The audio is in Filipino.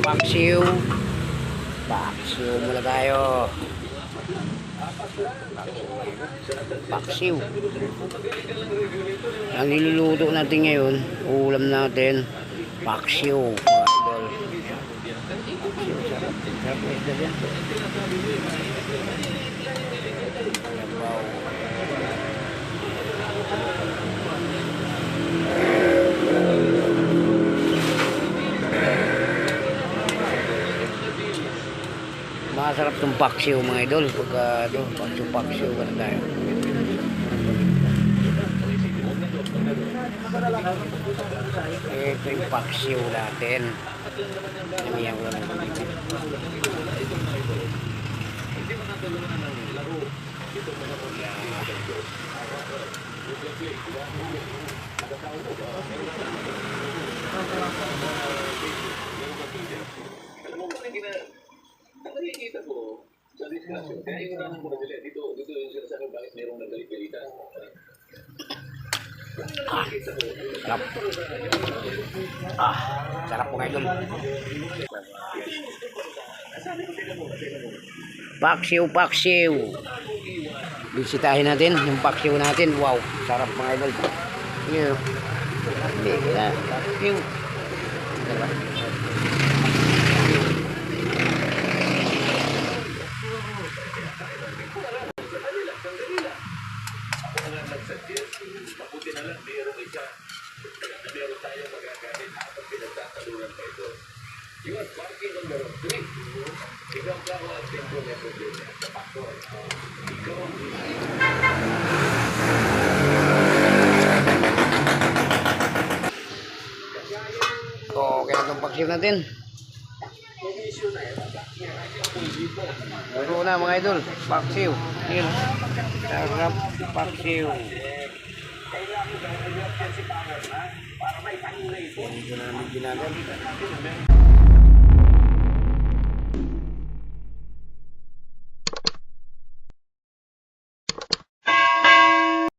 Paksiw. Paksiw muna tayo. Paksiw. Ang niluluto natin ngayon, ulam natin, paksiw. Sarap na isda dyan. Masarap itong paksiw mga idol. Pagka paksiw ka na tayo. Ito yung paksiw natin. Namiyan ko lang dito. Nakikita ko sa discussion, kaya yung ranang ko na sila, dito yung sinasabi bakit mayroong nagalit-galita. Sarap. Sarap po ngayon. Paksiw. Bisitahin natin yung paksiw natin. Wow, sarap mga idol. Paksiw. Mabuti na lang, meron tayo magagalit habang pinagtatalunan pa ito. You are parking on the road. Ikaw ka o ang tempo na problema sa pastor. Ikaw ang Okay na itong paksiw natin. Laro na mga idol. Paksiw. Sarap paksiw. Ito na namin ginagawa.